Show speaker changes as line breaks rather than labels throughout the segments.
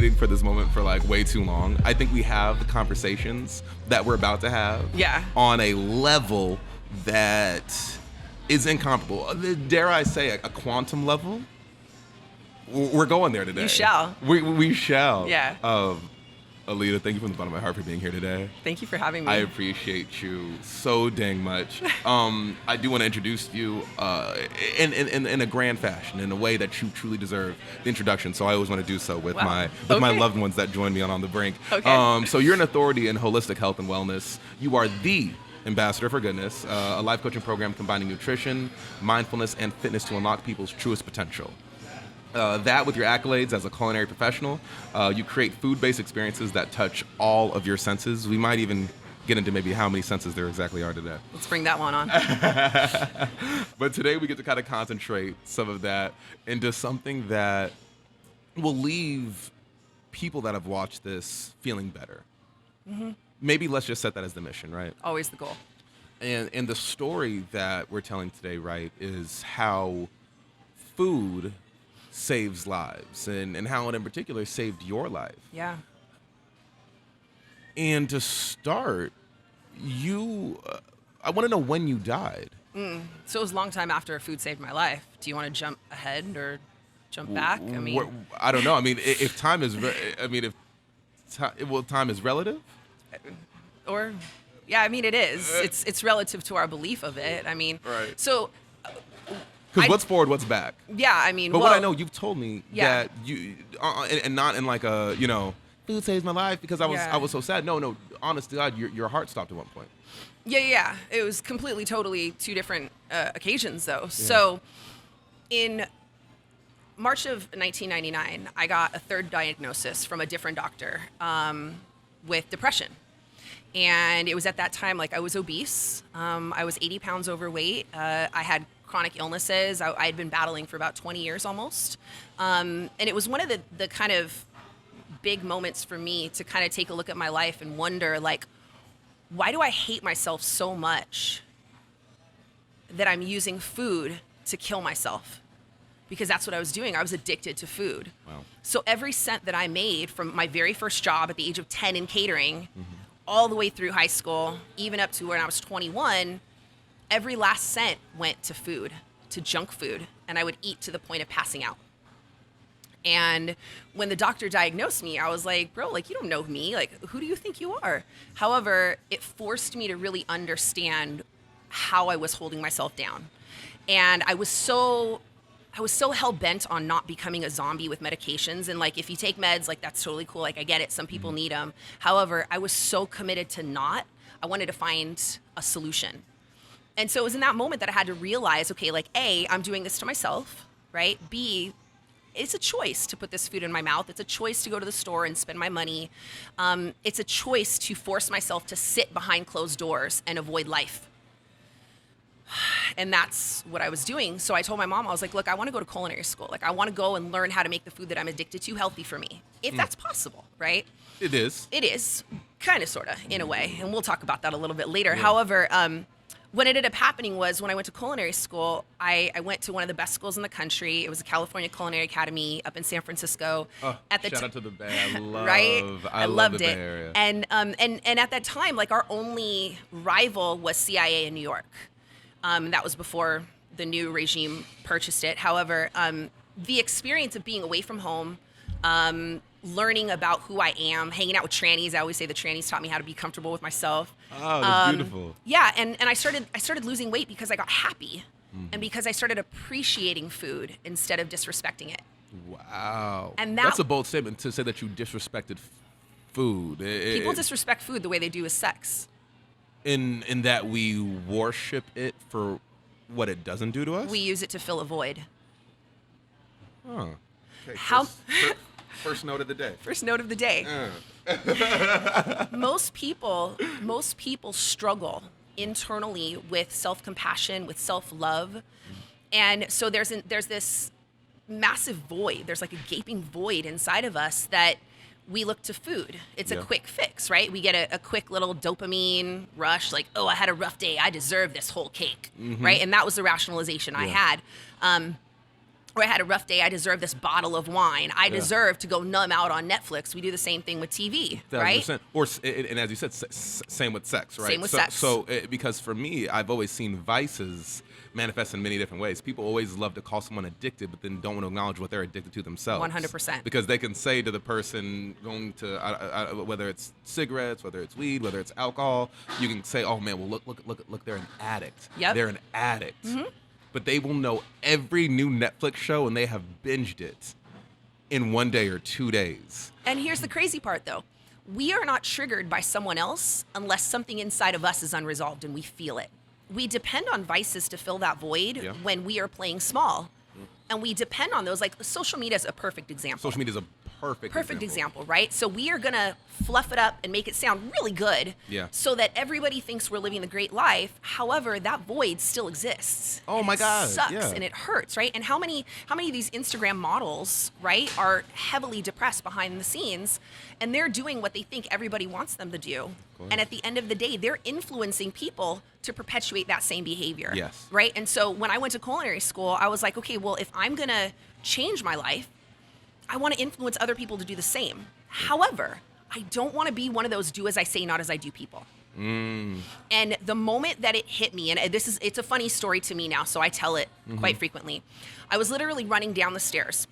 waiting for this moment for like way too long. I think we have the conversations that we're about to have on a level that is incomparable. Dare I say a quantum level? We're going there today.
You shall.
We shall.
Yeah.
Alida, thank you from the bottom of my heart for being here today.
Thank you for having me.
I appreciate you so dang much. I do want to introduce you in a grand fashion, in a way that you truly deserve the introduction. So I always want to do so with my loved ones that join me on the Brink.
Okay.
So you're an authority in holistic health and wellness. You are the ambassador for goodness, a life coaching program combining nutrition, mindfulness, and fitness to unlock people's truest potential. That with your accolades as a culinary professional, you create food-based experiences that touch all of your senses. We might even get into maybe how many senses there exactly are today.
Let's bring that one on.
But today we get to kind of concentrate some of that into something that will leave people that have watched this feeling better. Mm-hmm. Maybe let's just set that as the mission, right?
Always the goal.
And the story that we're telling today, right, is how food saves lives, and how it in particular saved your life.
Yeah.
And to start, I want to know when you died.
So it was a long time after food saved my life. Do you want to jump ahead or jump back? I mean,
I don't know. I mean, if time is, time is relative.
Or, yeah, I mean, it is. It's relative to our belief of it. I mean,
right.
So.
Because what's forward, what's back?
Yeah, I mean,
but what I know, you've told me that you, and not in like a, food saves my life because I was so sad. No, honest to God, your heart stopped at one point.
Yeah. It was completely, totally two different occasions though. Yeah. So in March of 1999, I got a third diagnosis from a different doctor with depression. And it was at that time, like I was obese. I was 80 pounds overweight. I had chronic illnesses. I had been battling for about 20 years almost. And it was one of the kind of big moments for me to kind of take a look at my life and wonder, like, why do I hate myself so much that I'm using food to kill myself? Because that's what I was doing. I was addicted to food.
Wow.
So every cent that I made from my very first job at the age of 10 in catering, all the way through high school, even up to when I was 21, every last cent went to food, to junk food, and I would eat to the point of passing out. And when the doctor diagnosed me, I was like, bro, like, you don't know me. Like, who do you think you are? However, it forced me to really understand how I was holding myself down. And I was so hell-bent on not becoming a zombie with medications. And like, if you take meds, like, that's totally cool. Like, I get it. Some people need them. However, I was so committed to not. I wanted to find a solution. And so it was in that moment that I had to realize, okay, like, A, I'm doing this to myself, right? B, it's a choice to put this food in my mouth. It's a choice to go to the store and spend my money. It's a choice to force myself to sit behind closed doors and avoid life. And that's what I was doing. So I told my mom, I was like, look, I want to go to culinary school. Like, I want to go and learn how to make the food that I'm addicted to healthy for me, if that's possible, right?
It is.
It is, kind of, sort of, in a way. And we'll talk about that a little bit later. Yeah. However, what ended up happening was when I went to culinary school, I went to one of the best schools in the country. It was a California Culinary Academy up in San Francisco.
Oh, shout out to the Bay.
I loved
the
it.
Bay Area.
And at that time, like, our only rival was CIA in New York. That was before the new regime purchased it. However, the experience of being away from home, learning about who I am, hanging out with trannies. I always say the trannies taught me how to be comfortable with myself.
Oh, that's beautiful.
Yeah, and I started losing weight because I got happy, and because I started appreciating food instead of disrespecting it.
Wow.
And
that's a bold statement to say that you disrespected food.
People disrespect food the way they do with sex.
In that we worship it for what it doesn't do to us?
We use it to fill a void.
Huh. Okay,
How...
First note of the day.
First note of the day. Most people struggle internally with self-compassion, with self-love. And so there's this massive void. There's like a gaping void inside of us that we look to food. It's a quick fix, right? We get a quick little dopamine rush, like, oh, I had a rough day. I deserve this whole cake, right? And that was the rationalization I had. or I had a rough day, I deserve this bottle of wine. I deserve to go numb out on Netflix. We do the same thing with TV, right?
1,000%. Or, and as you said, same with sex, right?
Same with sex.
So, because for me, I've always seen vices manifest in many different ways. People always love to call someone addicted, but then don't want to acknowledge what they're addicted to themselves.
100%.
Because they can say to the person going to, whether it's cigarettes, whether it's weed, whether it's alcohol, you can say, oh man, well look, they're an addict.
Yep.
They're an addict. But they will know every new Netflix show and they have binged it in 1 day or 2 days.
And here's the crazy part, though. We are not triggered by someone else unless something inside of us is unresolved and we feel it. We depend on vices to fill that void when we are playing small. And we depend on those. Like, social media is a perfect example.
Social media is a perfect
example, right? So we are going to fluff it up and make it sound really good so that everybody thinks we're living the great life. However, that void still exists.
Oh my God.
It sucks and it hurts, right? And how many of these Instagram models, right, are heavily depressed behind the scenes, and they're doing what they think everybody wants them to do. And at the end of the day, they're influencing people to perpetuate that same behavior.
Yes.
Right? And so when I went to culinary school, I was like, okay, well, if I'm going to change my life, I want to influence other people to do the same. However, I don't want to be one of those do as I say, not as I do people. And the moment that it hit me, and it's a funny story to me now, so I tell it quite frequently. I was literally running down the stairs.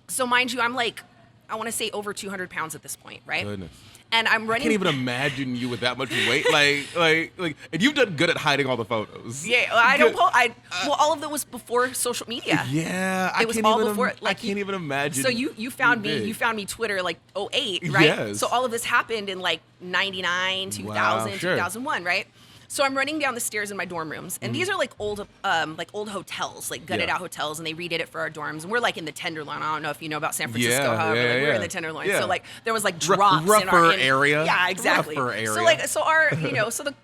So mind you, I'm like, I want to say over 200 pounds at this point, right?
Goodness.
And I'm running.
I can't even imagine you with that much weight. like, and you've done good at hiding all the photos.
Yeah, well, I don't. Well, all of that was before social media.
Yeah,
it was all before.
I can't even imagine.
So you found me. You found me Twitter like 2008, right?
Yes.
So all of this happened in like 99, 2000,
Wow, sure.
2001, right? So I'm running down the stairs in my dorm rooms, and these are like old hotels, like gutted out hotels, and they redid it for our dorms. And we're like in the Tenderloin. I don't know if you know about San Francisco, however, we're in the Tenderloin.
Yeah.
So like there was like drops
rougher
in our
area.
Yeah, exactly.
Rougher area.
So like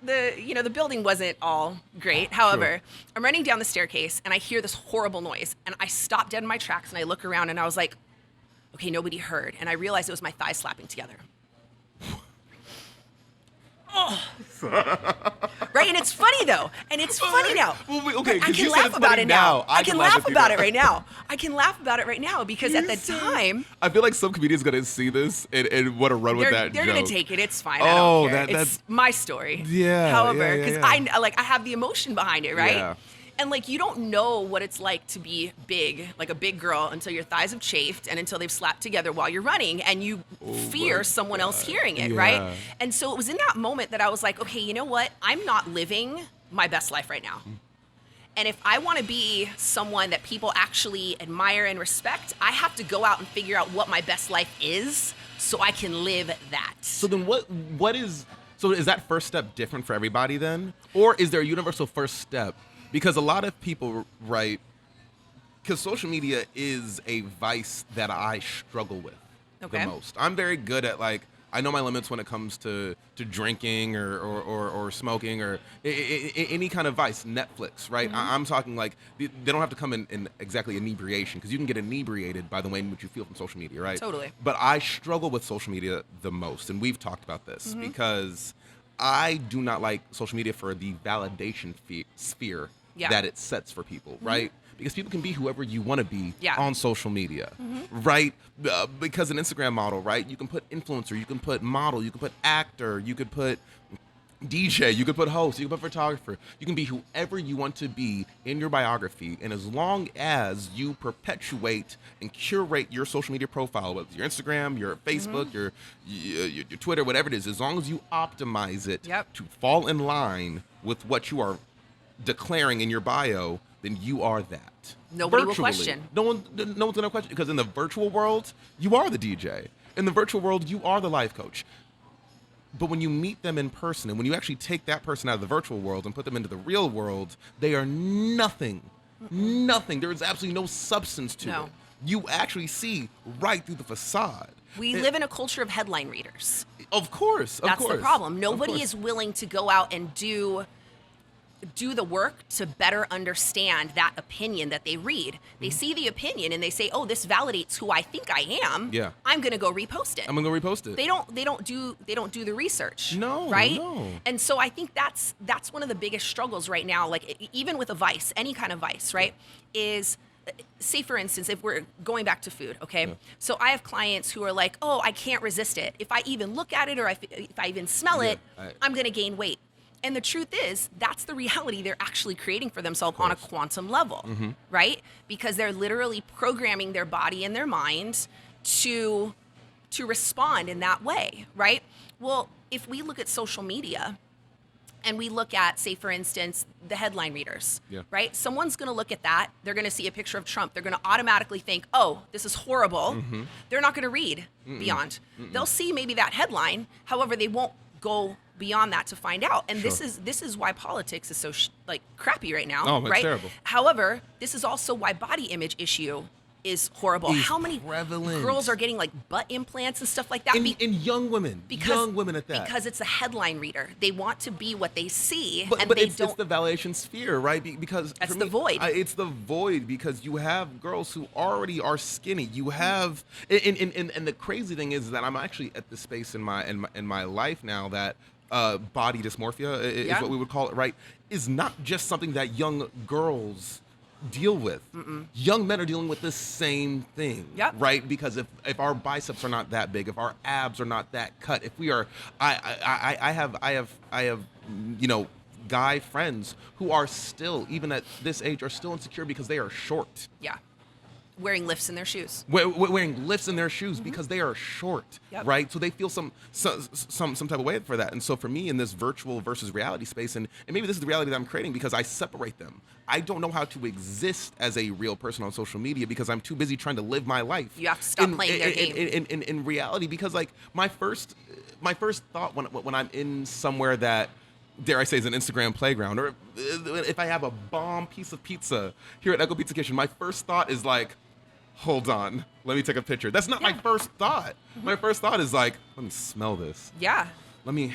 the building wasn't all great. However, I'm running down the staircase, and I hear this horrible noise, and I stop dead in my tracks, and I look around, and I was like, okay, nobody heard, and I realized it was my thighs slapping together. Oh. Right, and it's funny though, and it's funny now.
Well, okay,
I can laugh about it now. I can laugh about it right now. I can laugh about it right now because at the time,
I feel like some comedians gonna see this and want to run with that.
They're
joke.
gonna take it. It's fine. I don't care.
That's
it's my story.
Yeah.
However, because I have the emotion behind it, right?
Yeah.
And like you don't know what it's like to be big, like a big girl, until your thighs have chafed and until they've slapped together while you're running, and you fear someone else hearing it, right? And so it was in that moment that I was like, okay, you know what? I'm not living my best life right now. And if I want to be someone that people actually admire and respect, I have to go out and figure out what my best life is so I can live that.
So then so is that first step different for everybody then? Or is there a universal first step? Because a lot of people, right, because social media is a vice that I struggle with the most. I'm very good at, like, I know my limits when it comes to drinking or smoking or any kind of vice, Netflix, right? I'm talking like, they don't have to come in exactly inebriation, because you can get inebriated by the way in which you feel from social media, right?
Totally.
But I struggle with social media the most, and we've talked about this, because I do not like social media for the validation sphere that it sets for people, right? Because people can be whoever you want to be on social media, right? Because an Instagram model, right? You can put influencer, you can put model, you can put actor, you could put DJ, you could put host, you could put photographer. You can be whoever you want to be in your biography, and as long as you perpetuate and curate your social media profile, whether it's your Instagram, your Facebook, your Twitter, whatever it is, as long as you optimize it to fall in line with what you are declaring in your bio, then you are that.
Nobody will question.
No one's gonna question, because in the virtual world, you are the DJ. In the virtual world, you are the life coach. But when you meet them in person, and when you actually take that person out of the virtual world and put them into the real world, they are nothing. Nothing. There is absolutely no substance to it. You actually see right through the facade.
We live in a culture of headline readers.
Of course.
That's the problem. Nobody is willing to go out and do the work to better understand that opinion that they read. They see the opinion and they say, "Oh, this validates who I think I am.
Yeah.
I'm going to go repost it."
I'm going to go repost it.
They don't do the research.
No.
Right?
No.
And so I think that's one of the biggest struggles right now, like even with a vice, any kind of vice, right? Is say for instance, if we're going back to food, okay? So I have clients who are like, oh, I can't resist it. If I even look at it or if I even smell it, I'm going to gain weight. And the truth is, that's the reality they're actually creating for themselves on a quantum level, right? Because they're literally programming their body and their mind to respond in that way, right? Well, if we look at social media and we look at, say, for instance, the headline readers, right? Someone's going to look at that. They're going to see a picture of Trump. They're going to automatically think, oh, this is horrible. They're not going to read beyond. They'll see maybe that headline. However, they won't go beyond that to find out. And this is why politics is so crappy right now,
right?
It's
terrible.
However, this is also why body image issue is horrible. How many girls are getting like butt implants and stuff like that?
In young women, young women at that.
Because it's a headline reader. They want to be what they see,
but it's the validation sphere, right? Because
that's the void.
It's the void because you have girls who already are skinny. You have, and the crazy thing is that I'm actually at this space in my life now that body dysmorphia is what we would call it, right? Is not just something that young girls deal with. Young men are dealing with the same thing, right? Because if our biceps are not that big, if our abs are not that cut, if we are, I have guy friends who are still, even at this age, are still insecure because they are short.
Yeah. Wearing lifts in their shoes.
Wearing lifts in their shoes because they are short, right? So they feel some type of way for that. And so for me in this virtual versus reality space, and maybe this is the reality that I'm creating because I separate them. I don't know how to exist as a real person on social media because I'm too busy trying to live my life.
You have to stop playing their game.
In reality, because like my first thought when I'm in somewhere that, dare I say, is an Instagram playground, or if I have a bomb piece of pizza here at Echo Pizza Kitchen, my first thought is like, hold on, let me take a picture. That's not my first thought. My first thought is like, let me smell this.
Yeah.
Let me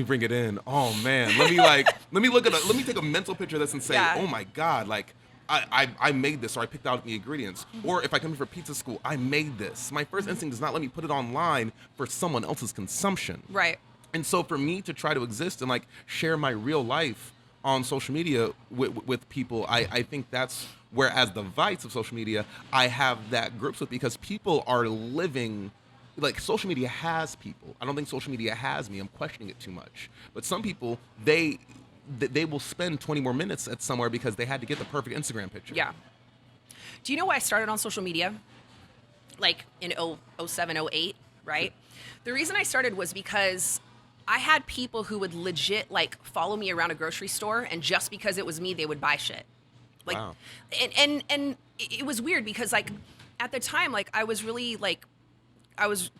bring it in. Oh man, let me take a mental picture of this and say, oh my God, like I made this, or I picked out the ingredients. Or if I come here for pizza school, I made this. My first instinct does not let me put it online for someone else's consumption.
Right.
And so for me to try to exist and like share my real life on social media with people, I think that's where, as the vice of social media, I have that grips with, because people are living, like social media has people. I don't think social media has me. I'm questioning it too much. But some people, they will spend 20 more minutes at somewhere because they had to get the perfect Instagram picture.
Yeah. Do you know why I started on social media? Like in 07, 08, right? The reason I started was because I had people who would legit like follow me around a grocery store, and just because it was me, they would buy shit. Like, wow. And it was weird because like at the time, like I was really like, I was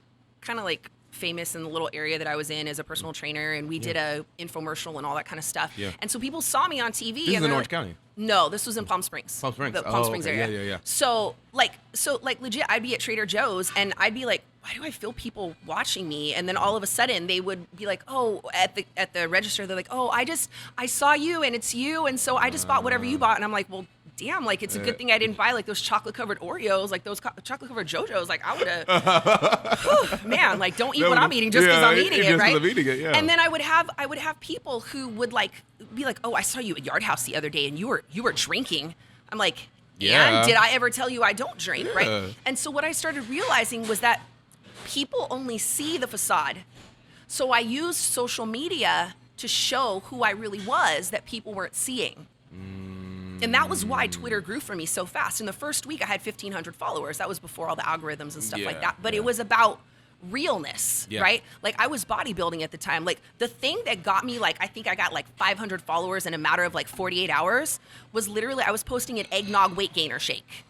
kind of like famous in the little area that I was in as a personal trainer, and we did a infomercial and all that kind of stuff. Yeah. And so people saw me on TV.
This is in Orange County?
No, this was in Palm Springs.
Palm Springs.
The Palm Springs area.
Yeah.
So legit, I'd be at Trader Joe's and I'd be like, why do I feel people watching me? And then all of a sudden they would be like, oh, at the register, they're like, oh, I saw you and it's you. And so I just bought whatever you bought. And I'm like, well, damn, like it's a good thing I didn't buy like those chocolate covered Oreos, like those chocolate covered JoJo's. Like I would have, man, like don't eat what I'm eating just because I'm eating it, right?
I'm eating it, yeah.
And then I would have people who would like be like, oh, I saw you at Yard House the other day and you were drinking. I'm like, yeah. And did I ever tell you I don't drink, right? And so what I started realizing was that people only see the facade. So I used social media to show who I really was that people weren't seeing. And that was why Twitter grew for me so fast. In the first week, I had 1,500 followers. That was before all the algorithms and stuff like that. But it was about realness, right? Like I was bodybuilding at the time. Like the thing that got me, like I think I got like 500 followers in a matter of like 48 hours was literally I was posting an eggnog weight gainer shake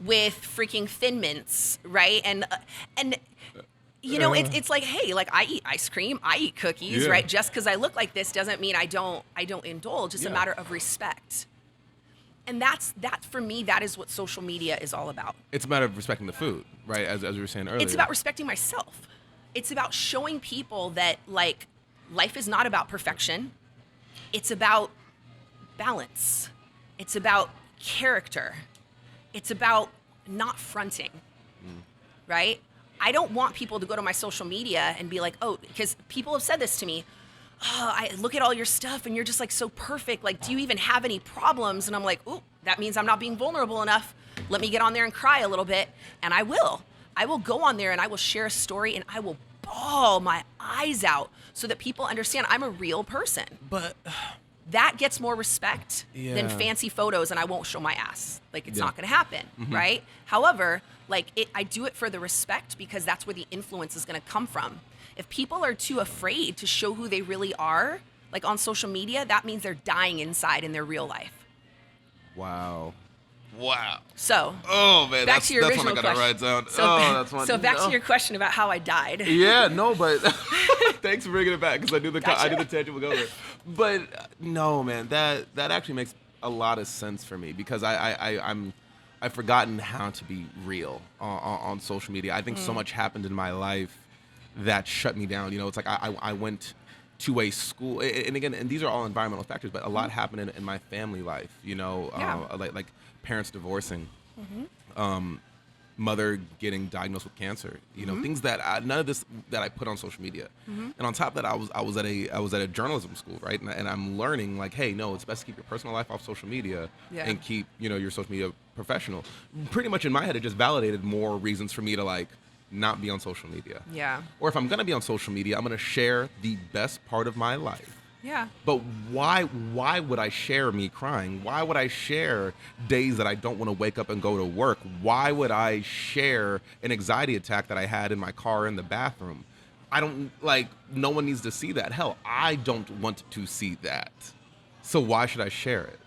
with freaking Thin Mints, right? And you know, it's like, hey, like I eat ice cream, I eat cookies, right? Just because I look like this doesn't mean I don't indulge. It's a matter of respect. And that for me, that is what social media is all about.
It's a matter of respecting the food, right? As we were saying earlier.
It's about respecting myself. It's about showing people that like life is not about perfection. It's about balance. It's about character. It's about not fronting, right? I don't want people to go to my social media and be like, oh, because people have said this to me. Oh, I look at all your stuff and you're just like so perfect. Like, do you even have any problems? And I'm like, oh, that means I'm not being vulnerable enough. Let me get on there and cry a little bit. And I will go on there and I will share a story and I will bawl my eyes out so that people understand I'm a real person.
But
that gets more respect
Yeah.
than fancy photos, and I won't show my ass. Like, it's
Yeah.
not going to happen, right? However, like, I do it for the respect because that's where the influence is going to come from. If people are too afraid to show who they really are, like on social media, that means they're dying inside in their real life.
Wow.
So,
Oh man,
back to your
that's one I
original
gotta
question.
write down.
So,
that's one.
so back to your question about how I died.
Yeah, no, but thanks for bringing it back because I knew the
Gotcha.
tangent would go there. But no, man, that actually makes a lot of sense for me because I've forgotten how to be real on social media. I think so much happened in my life that shut me down. You know, it's like I went to a school, and again, and these are all environmental factors, but a lot happened in my family life. You know, like parents divorcing. Mother getting diagnosed with cancer, you know, things that none of this that I put on social media. And on top of that, I was at a journalism school, right? And I'm learning like, hey, no, it's best to keep your personal life off social media and keep, you know, your social media professional. Pretty much in my head, it just validated more reasons for me to like not be on social media.
Yeah.
Or if I'm gonna be on social media, I'm gonna share the best part of my life.
Yeah.
But why would I share me crying? Why would I share days that I don't want to wake up and go to work? Why would I share an anxiety attack that I had in my car in the bathroom? I don't, like, no one needs to see that. Hell, I don't want to see that. So why should I share it?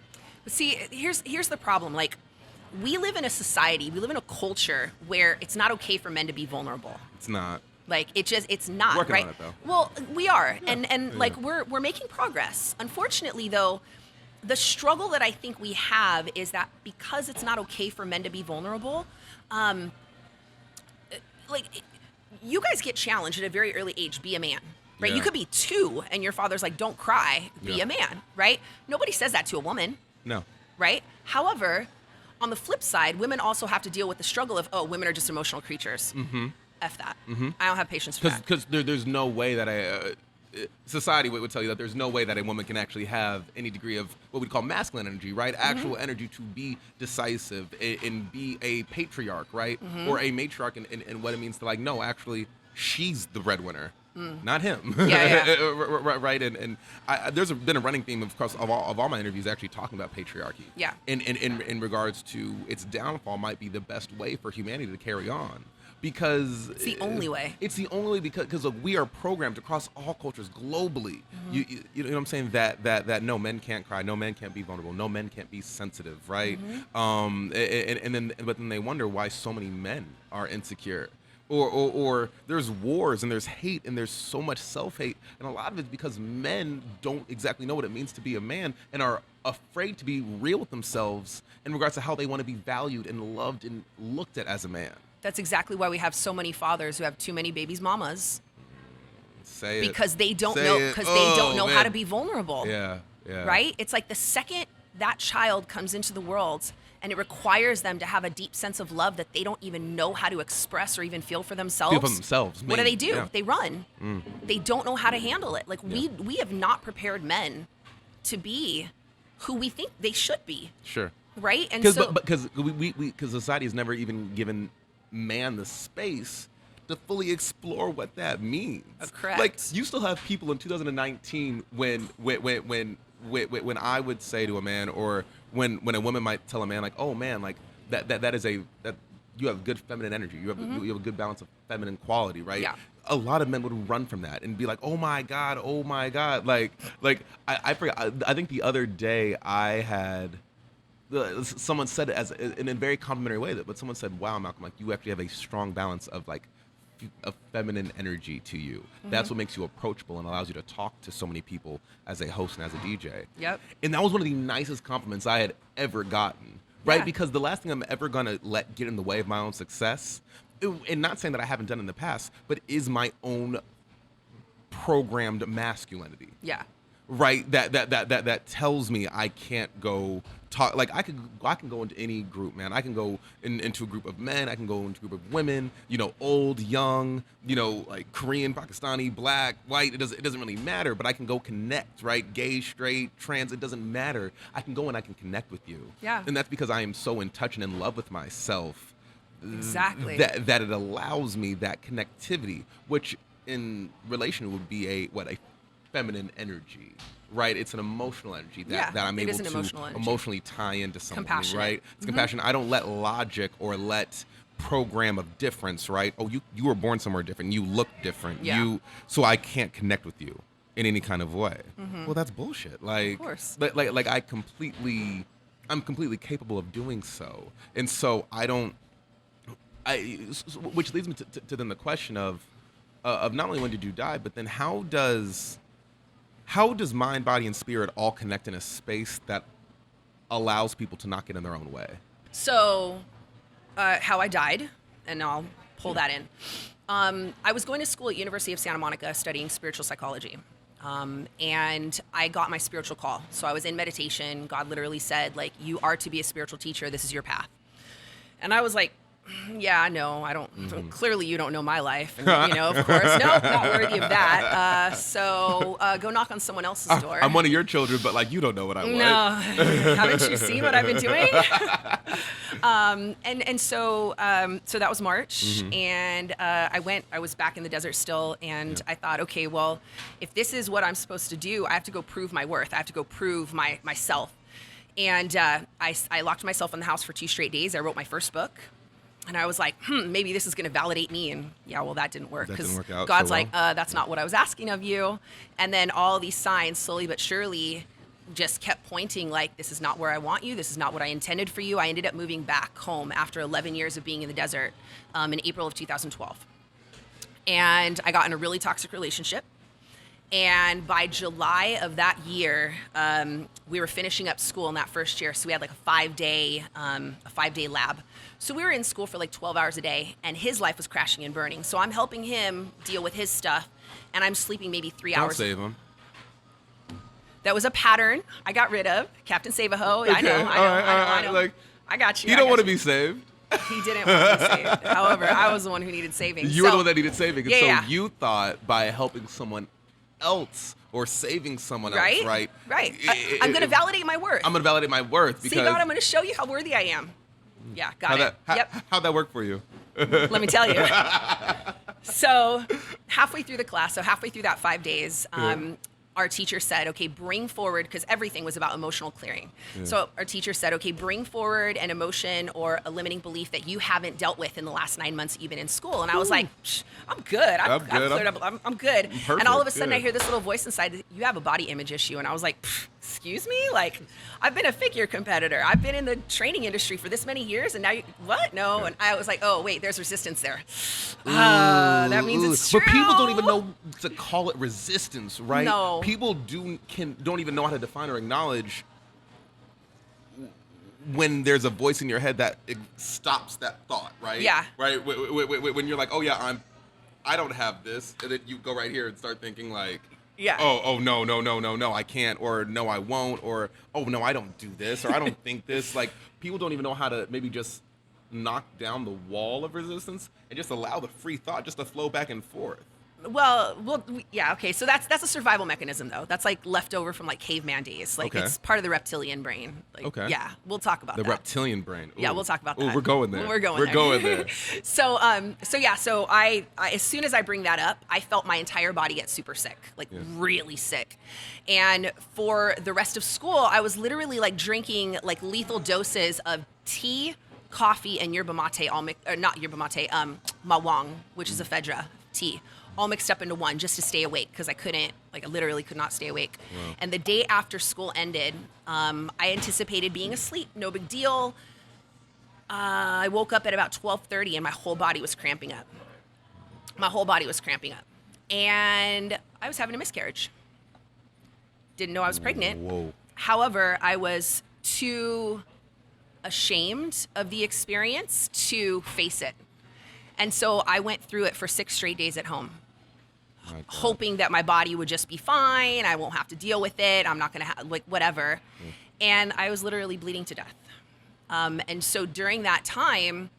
See, here's the problem. Like, we live in a society, we live in a culture where it's not okay for men to be vulnerable.
It's not.
Like, it's not,
Working
right?
on it, though.
Well, we are, and like we're making progress. Unfortunately, though, the struggle that I think we have is that because it's not okay for men to be vulnerable, like, you guys get challenged at a very early age. Be a man, right?
Yeah.
You could be 2, and your father's like, "Don't cry, be
Yeah.
a man," right? Nobody says that to a woman,
No.
right? However, on the flip side, women also have to deal with the struggle of, oh, women are just emotional creatures. F that. I don't have patience for that.
Because there's no way that society would tell you that there's no way that a woman can actually have any degree of what we call masculine energy, right? Actual energy to be decisive and be a patriarch, right? Or a matriarch and what it means to like, no, actually, she's the breadwinner. Not him,
Yeah.
right? And there's been a running theme, of course, of all my interviews actually talking about patriarchy.
Yeah.
In regards to its downfall might be the best way for humanity to carry on. Because
It's the only way.
It's the only way because look, we are programmed across all cultures globally. You know what I'm saying? That no, men can't cry, no, men can't be vulnerable, no, men can't be sensitive, right? But then they wonder why so many men are insecure. Or there's wars and there's hate and there's so much self-hate, and a lot of it's because men don't exactly know what it means to be a man and are afraid to be real with themselves in regards to how they want to be valued and loved and looked at as a man.
That's exactly why we have so many fathers who have too many babies' mamas.
Say it.
Because they don't
Say
know
it.
because they don't know how
man.
to be vulnerable.
Yeah.
Right? It's like the second that child comes into the world and it requires them to have a deep sense of love that they don't even know how to express or even feel for themselves.
Feel for themselves.
What do they do?
Yeah.
They run. They don't know how to handle it. Like we have not prepared men to be who we think they should be.
Sure.
Right? And
Because because society has never even given man the space to fully explore what that means.
Correct.
Like you still have people in 2019 when I would say to a man, or when a woman might tell a man like, oh man, like that is that you have good feminine energy. You have a good balance of feminine quality, right? Yeah. A lot of men would run from that and be like, oh my God. Like I forgot. I think the other day I had. Someone said it in a very complimentary way, but someone said, wow, Malcolm, like you actually have a strong balance of like a feminine energy to you. That's what makes you approachable and allows you to talk to so many people as a host and as a DJ.
Yep.
And that was one of the nicest compliments I had ever gotten, right?
Yeah. Because
the last thing I'm ever going to let get in the way of my own success, and not saying that I haven't done in the past, but is my own programmed masculinity.
yeah.
right? That tells me I can't go talk. Like I can go into any group, man. I can go into a group of men. I can go into a group of women. Old, young. Like Korean, Pakistani, black, white. It doesn't really matter. But I can go connect, right? Gay, straight, trans. It doesn't matter. I can go and I can connect with you.
Yeah.
And that's because I am so in touch and in love with myself.
Exactly.
That it allows me that connectivity, which in relation would be a feminine energy, right? It's an emotional energy that I'm able to emotionally tie into someone, right? It's compassion. I don't let logic or let program of difference, right? Oh, you were born somewhere different. You look different.
Yeah.
So I can't connect with you in any kind of way. Well, that's bullshit. Like,
of course.
Like I'm completely capable of doing so, and so which leads me to then the question of not only when did you die, but then how does mind, body, and spirit all connect in a space that allows people to not get in their own way?
So, how I died, and I'll pull that in. I was going to school at University of Santa Monica studying spiritual psychology. And I got my spiritual call. So I was in meditation. God literally said, like, you are to be a spiritual teacher. This is your path. And I was like, yeah, no, I don't. Clearly, you don't know my life. And, of course, no, not worthy of that. So go knock on someone else's door.
I'm one of your children, but like you don't know what I want.
No, haven't you seen what I've been doing? So that was March, and I was back in the desert still, and I thought, okay, well, if this is what I'm supposed to do, I have to go prove my worth. I have to go prove myself. And I locked myself in the house for 2 straight days. I wrote my first book. And I was like, maybe this is going to validate me. And yeah, well, that didn't work. Because God's like, that's not what I was asking of you. And then all these signs, slowly but surely, just kept pointing like, this is not where I want you. This is not what I intended for you. I ended up moving back home after 11 years of being in the desert in April of 2012. And I got in a really toxic relationship. And by July of that year, we were finishing up school in that first year. So we had like a 5-day lab. So we were in school for like 12 hours a day, and his life was crashing and burning. So I'm helping him deal with his stuff, and I'm sleeping maybe 3 hours.
Don't save him.
That was a pattern I got rid of. Captain Save-A-Ho. Okay. I know.
Like,
I got you.
You don't want to be saved.
He didn't want to be saved. However, I was the one who needed saving.
You were the one that needed saving. And
yeah.
So you thought by helping someone else or saving someone else, right?
Right. I'm going to validate my worth.
I'm going to validate my worth. Because
See, God, I'm going to show you how worthy I am. Yeah, got it.
How'd that work for you?
Let me tell you. So halfway through the class, halfway through that 5 days, our teacher said, okay, bring forward, because everything was about emotional clearing. Yeah. So our teacher said, okay, bring forward an emotion or a limiting belief that you haven't dealt with in the last 9 months you've been in school. And I was like, I'm good. I've cleared up. I'm good. Perfect. And all of a sudden I hear this little voice inside, you have a body image issue. And I was like, excuse me? Like, I've been a figure competitor. I've been in the training industry for this many years, and now what? No. And I was like, oh, wait, there's resistance there. That means it's true.
But people don't even know to call it resistance, right?
No.
People don't even know how to define or acknowledge when there's a voice in your head that stops that thought, right?
Yeah.
Right? When you're like, oh, yeah, I don't have this, and then you go right here and start thinking like,
yeah.
Oh, no, I can't, or no, I won't, or, oh, no, I don't do this, or I don't think this. Like, people don't even know how to maybe just knock down the wall of resistance and just allow the free thought just to flow back and forth.
Well, yeah, okay. So that's a survival mechanism, though. That's like leftover from like caveman days. Like It's part of the reptilian brain. Like,
okay.
Yeah, we'll talk about
the
that.
reptilian brain. Ooh.
Yeah, we'll talk about that.
Ooh, we're going there.
We're going there. So I as soon as I bring that up, I felt my entire body get super sick, really sick. And for the rest of school, I was literally like drinking like lethal doses of tea, coffee, and yerba mate, not yerba mate, mawang, which is ephedra tea, all mixed up into one just to stay awake, because I literally could not stay awake. Wow. And the day after school ended, I anticipated being asleep, no big deal. I woke up at about 12:30 and my whole body was cramping up. And I was having a miscarriage. Didn't know I was pregnant.
Whoa.
However, I was too ashamed of the experience to face it. And so I went through it for 6 straight days at home.
God.
hoping that my body would just be fine. I won't have to deal with it. I'm not going to have, like, whatever. And I was literally bleeding to death. And so during that time,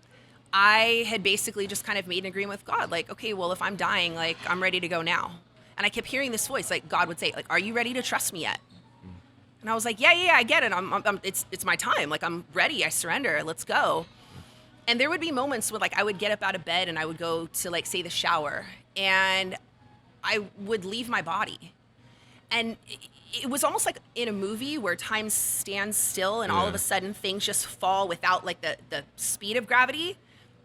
I had basically just kind of made an agreement with God. Like, okay, well, if I'm dying, like, I'm ready to go now. And I kept hearing this voice, like God would say, like, are you ready to trust me yet? And I was like, yeah, I get it. It's my time. Like, I'm ready. I surrender. Let's go. And there would be moments where, like, I would get up out of bed and I would go to, like, say, the shower, and I would leave my body. And it was almost like in a movie where time stands still and all of a sudden things just fall without, like, the speed of gravity.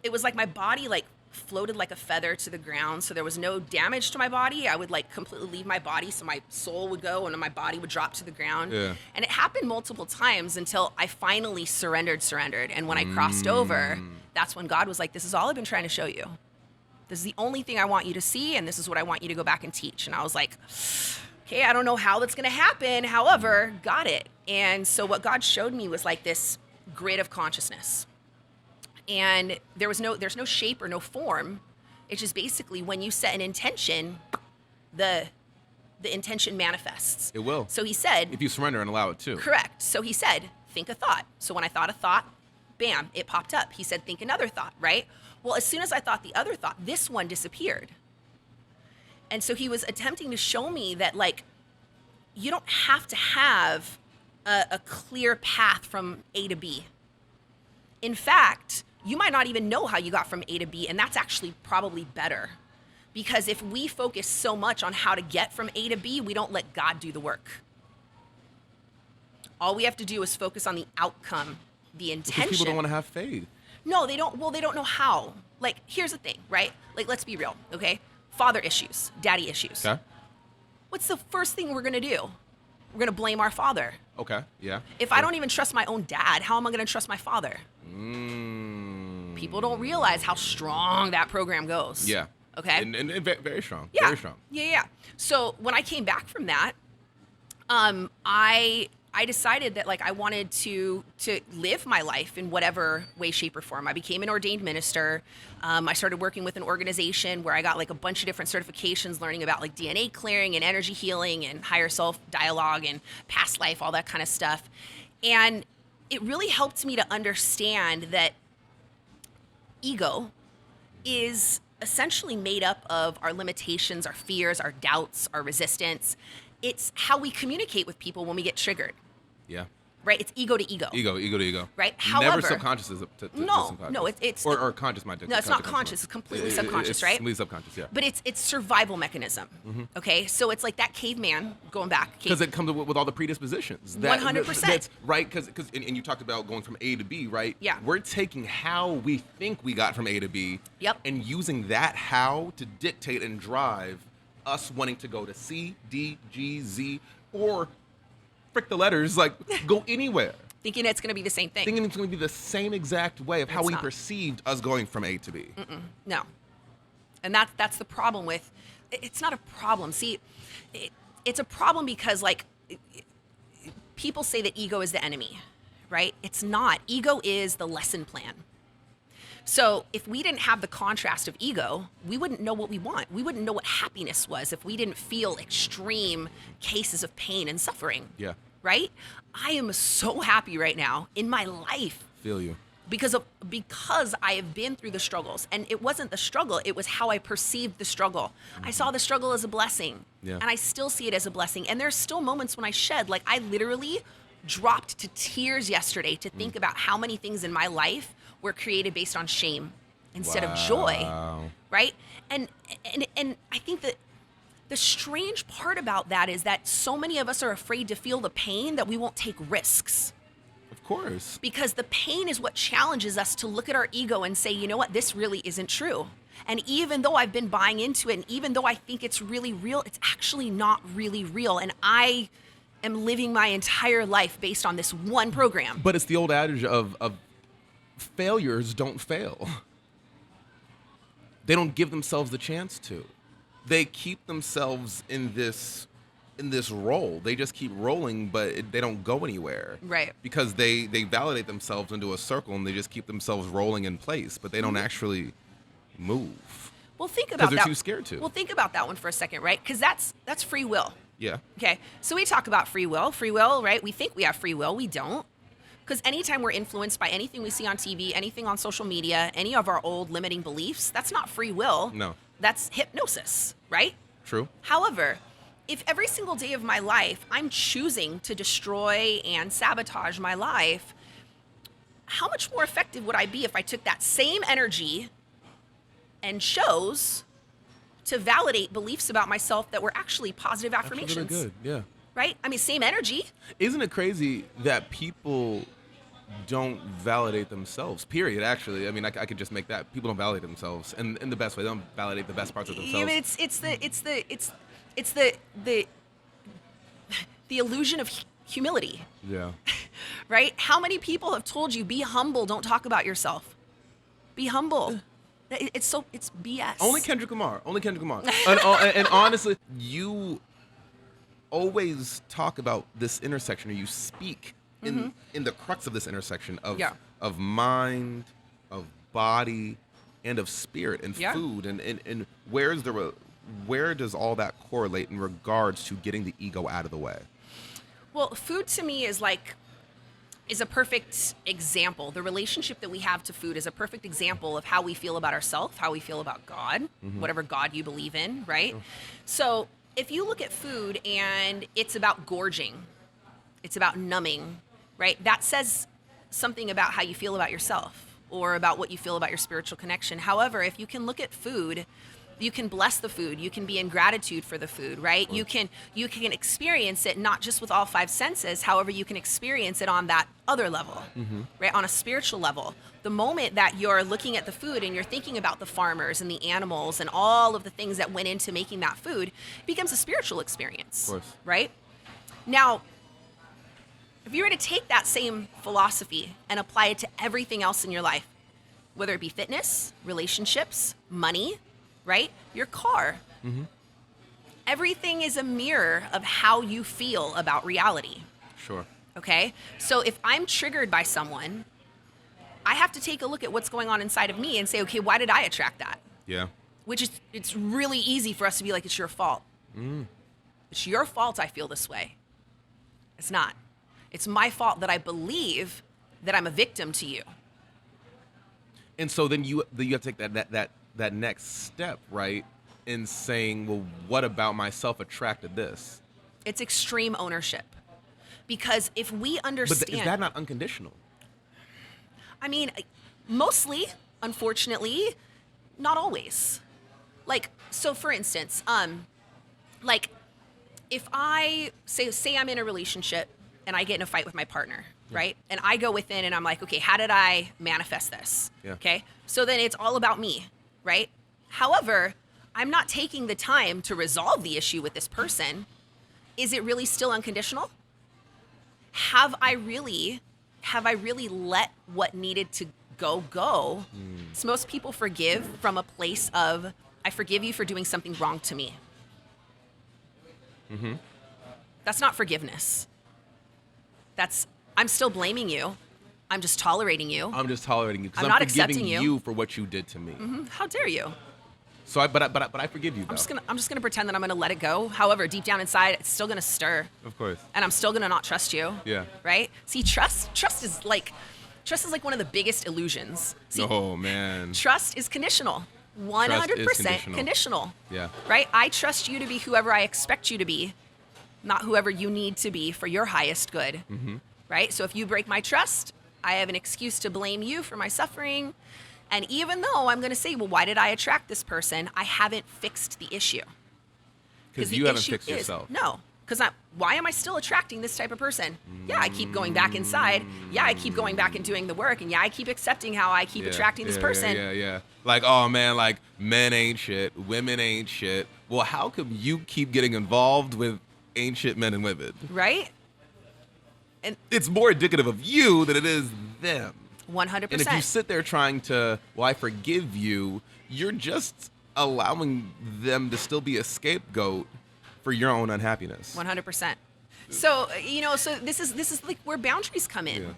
It was like my body, like, floated like a feather to the ground, so there was no damage to my body. I would, like, completely leave my body, so my soul would go and then my body would drop to the ground. And it happened multiple times until I finally surrendered. And when I crossed over, that's when God was like, this is all I've been trying to show you. This is the only thing I want you to see, and this is what I want you to go back and teach. And I was like, okay, I don't know how that's going to happen. However, got it. And so what God showed me was, like, this grid of consciousness. And there's no shape or no form. It's just basically when you set an intention, the intention manifests.
It will.
So he said,
if you surrender and allow it to.
Correct. So he said, think a thought. So when I thought a thought, bam, it popped up. He said, think another thought, right? Well, as soon as I thought the other thought, this one disappeared. And so he was attempting to show me that, like, you don't have to have a clear path from A to B. In fact, you might not even know how you got from A to B, and that's actually probably better. Because if we focus so much on how to get from A to B, we don't let God do the work. All we have to do is focus on the outcome, the intention.
Because people don't want to have faith.
No, they don't. Well, they don't know how. Like, here's the thing, right? Like, let's be real, okay? Father issues, daddy issues.
Okay.
What's the first thing we're going to do? We're going to blame our father.
Okay, yeah.
If I don't even trust my own dad, how am I going to trust my father? People don't realize how strong that program goes.
Yeah.
Okay.
And very strong.
Yeah.
Very strong.
Yeah. So when I came back from that, I decided that, like, I wanted to live my life in whatever way, shape, or form. I became an ordained minister. I started working with an organization where I got, like, a bunch of different certifications, learning about, like, DNA clearing and energy healing and higher self dialogue and past life, all that kind of stuff. And it really helped me to understand that ego is essentially made up of our limitations, our fears, our doubts, our resistance. It's how we communicate with people when we get triggered.
Yeah.
Right? It's ego to ego.
Ego to ego.
Right?
Never
However,
subconscious to
no,
subconscious.
no, it's
or conscious mind.
No, it's not conscious. It's completely subconscious,
it's
right?
Completely subconscious, yeah.
But it's survival mechanism. Okay, so it's like that caveman going back.
Because it comes with all the predispositions.
100%.
That's right. Because and you talked about going from A to B, right?
Yeah.
We're taking how we think we got from A to B.
Yep.
And using that how to dictate and drive us wanting to go to C, D, G, Z, or frick the letters, like go anywhere.
Thinking it's going to be the same thing.
Thinking it's going to be the same exact way of how
It's
we
not.
perceived us going from A to B.
No. And that's the problem with, it's not a problem. See, it's a problem because, like, people say that ego is the enemy, right? It's not. Ego is the lesson plan. So if we didn't have the contrast of ego, we wouldn't know what we want. We wouldn't know what happiness was if we didn't feel extreme cases of pain and suffering.
Yeah.
Right? I am so happy right now in my life
Feel you.
because I have been through the struggles. And it wasn't the struggle, it was how I perceived the struggle. I saw the struggle as a blessing.
Yeah.
And I still see it as a blessing. And there's still moments when I shed, like, I literally dropped to tears yesterday to think about how many things in my life were created based on shame instead of joy. Right? And I think that the strange part about that is that so many of us are afraid to feel the pain that we won't take risks.
Of course.
Because the pain is what challenges us to look at our ego and say, you know what, this really isn't true. And even though I've been buying into it, and even though I think it's really real, it's actually not really real. And I am living my entire life based on this one program.
But it's the old adage of failures don't fail. They don't give themselves the chance to. They keep themselves in this role. They just keep rolling, but they don't go anywhere.
Right.
Because they validate themselves into a circle and they just keep themselves rolling in place, but they don't actually move.
Well, think about
Because
that.
they're too scared to.
Well, think about that one for a second, right? Because that's free will.
Yeah.
Okay, so we talk about free will. Free will, right? We think we have free will. We don't. Because anytime we're influenced by anything we see on TV, anything on social media, any of our old limiting beliefs, that's not free will.
No.
That's hypnosis, right?
True.
However, if every single day of my life I'm choosing to destroy and sabotage my life, how much more effective would I be if I took that same energy and chose to validate beliefs about myself that were actually positive affirmations?
That's really good. Yeah.
Right? I mean, same energy.
Isn't it crazy that people don't validate themselves? Period. Actually, I mean, I could just make that. People don't validate themselves, and in the best way, they don't validate the best parts of themselves.
It's the illusion of humility.
Yeah.
Right? How many people have told you, be humble, don't talk about yourself? Be humble. It's BS.
Only Kendrick Lamar. And honestly, you always talk about this intersection, or you speak in the crux of this intersection of mind, of body, and of spirit and food, and where does all that correlate in regards to getting the ego out of the way?
Well, food to me is a perfect example. The relationship that we have to food is a perfect example of how we feel about ourselves, how we feel about God, whatever God you believe in, right?
Sure.
So if you look at food and it's about gorging, it's about numbing, right? That says something about how you feel about yourself or about what you feel about your spiritual connection. However, if you can look at food, you can bless the food. You can be in gratitude for the food, right? You can experience it not just with all five senses. However, you can experience it on that other level, right? On a spiritual level. The moment that you're looking at the food and you're thinking about the farmers and the animals and all of the things that went into making that food, it becomes a spiritual experience,
Of course.
right? Now, if you were to take that same philosophy and apply it to everything else in your life, whether it be fitness, relationships, money, right? Your car. Everything is a mirror of how you feel about reality.
Sure.
Okay? So if I'm triggered by someone, I have to take a look at what's going on inside of me and say, okay, why did I attract that?
Yeah.
Which is, it's really easy for us to be like, it's your fault. It's your fault I feel this way. It's not. It's my fault that I believe that I'm a victim to you.
And so then you have to take that next step, right, in saying, well, what about myself attracted this?
It's extreme ownership. Because if we understand...
But is that not unconditional?
I mean, mostly, unfortunately, not always. Like, so for instance, like, if I, say I'm in a relationship and I get in a fight with my partner, right? And I go within and I'm like, okay, how did I manifest this?
Yeah.
Okay? So then it's all about me, right? However, I'm not taking the time to resolve the issue with this person. Is it really still unconditional? Have I really let what needed to go? So most people forgive from a place of, I forgive you for doing something wrong to me. That's not forgiveness. That's, I'm still blaming you. I'm just tolerating you.
I'm just tolerating you because
I'm
I'm
not
forgiving
accepting you.
you for what you did to me.
How dare you?
So but I forgive you though.
I'm just gonna pretend that I'm gonna let it go. However, deep down inside, it's still gonna stir.
Of course.
And I'm still gonna not trust you.
Yeah.
Right? See, trust is like one of the biggest illusions. See,
Oh man.
trust is conditional. 100% conditional.
Yeah.
Right? I trust you to be whoever I expect you to be, not whoever you need to be for your highest good. Right? So if you break my trust, I have an excuse to blame you for my suffering. And even though I'm going to say, well, why did I attract this person? I haven't fixed the issue.
Because
the
you haven't
issue
fixed
is,
yourself.
No. Because why am I still attracting this type of person? Yeah, I keep going back inside. Yeah, I keep going back and doing the work. And yeah, I keep accepting how I keep attracting this person.
Yeah. Like, oh man, like men ain't shit, women ain't shit. Well, how come you keep getting involved with ain't shit men and women?
Right?
And it's more indicative of you than it is them.
100%.
And if you sit there trying to, well, I forgive you, you're just allowing them to still be a scapegoat for your own unhappiness.
100%. So, so this is like where boundaries come in.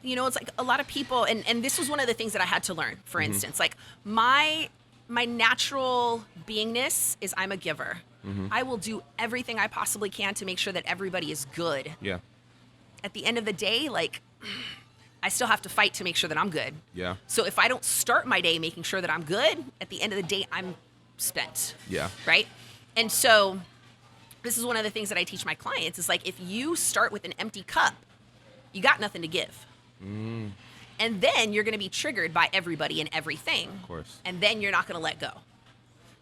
Yeah. It's like a lot of people, and this was one of the things that I had to learn, for instance. Like my my natural beingness is I'm a giver. I will do everything I possibly can to make sure that everybody is good.
Yeah.
At the end of the day, like, I still have to fight to make sure that I'm good.
Yeah.
So if I don't start my day making sure that I'm good, at the end of the day, I'm spent.
Yeah.
Right? And so this is one of the things that I teach my clients is like, if you start with an empty cup, you got nothing to give. And then you're going to be triggered by everybody and everything.
Of course.
And then you're not going to let go.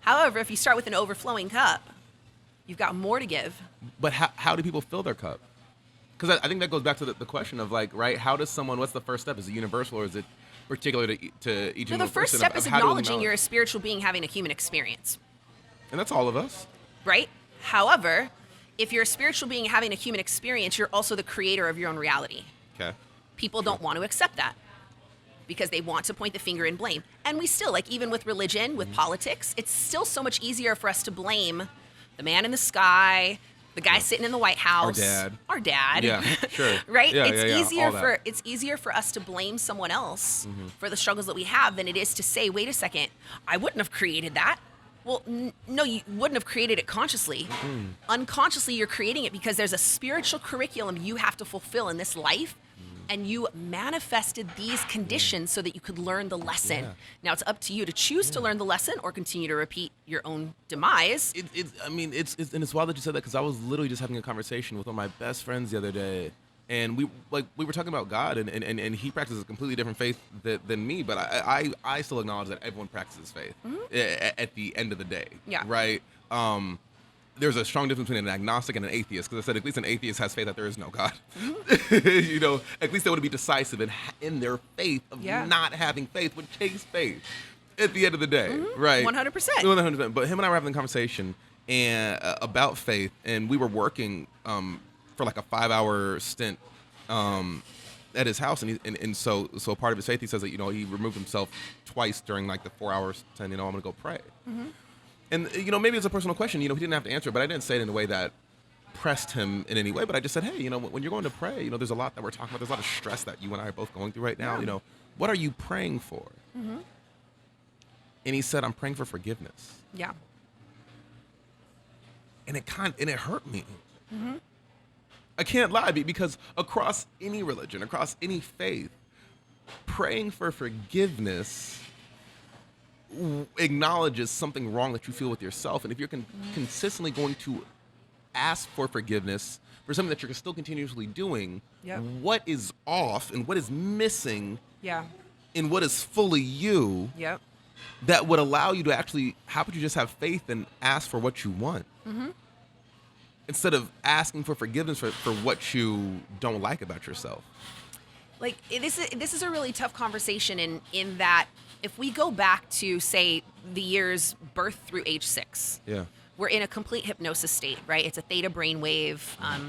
However, if you start with an overflowing cup, you've got more to give.
But how do people fill their cup? Because I think that goes back to the question of like, right, how does someone, what's the first step? Is it universal or is it particular to each
No,
individual
the first
person
step
of
is
how to
acknowledging you're a spiritual being having a human experience.
And that's all of us.
Right? However, if you're a spiritual being having a human experience, you're also the creator of your own reality.
Okay.
People don't want to accept that because they want to point the finger and blame. And we still, like even with religion, with politics, it's still so much easier for us to blame the man in the sky, the guy sitting in the White House, our dad.
Yeah, sure.
Right?
Yeah,
It's easier for us to blame someone else for the struggles that we have than it is to say, wait a second, I wouldn't have created that. Well, no, you wouldn't have created it consciously. Unconsciously, you're creating it because there's a spiritual curriculum you have to fulfill in this life, and you manifested these conditions so that you could learn the lesson.
Yeah.
Now, it's up to you to choose to learn the lesson or continue to repeat your own demise.
It's wild that you said that because I was literally just having a conversation with one of my best friends the other day, and we were talking about God, and he practices a completely different faith than me, but I still acknowledge that everyone practices faith at the end of the day.
Yeah.
Right. There's a strong difference between an agnostic and an atheist, because I said at least an atheist has faith that there is no God. You know, at least they would be decisive in their faith of not having faith, which takes faith at the end of the day, right?
100%.
100%. But him and I were having a conversation about faith, and we were working for like a 5-hour stint at his house, and so part of his faith, he says that, you know, he removed himself twice during like the 4 hours, saying, you know, I'm gonna go pray. And, you know, maybe it's a personal question, you know, he didn't have to answer it, but I didn't say it in a way that pressed him in any way, but I just said, hey, you know, when you're going to pray, you know, there's a lot that we're talking about, there's a lot of stress that you and I are both going through right now, you know, what are you praying for? And he said, I'm praying for forgiveness.
Yeah.
And it hurt me. I can't lie, because across any religion, across any faith, praying for forgiveness acknowledges something wrong that you feel with yourself. And if you're consistently going to ask for forgiveness for something that you're still continuously doing, what is off and what is missing in what is fully you that would allow you to actually, how about you just have faith and ask for what you want? Instead of asking for forgiveness for what you don't like about yourself.
Like, this is a really tough conversation in that if we go back to, say, the years birth through age 6, we're in a complete hypnosis state, right? It's a theta brainwave.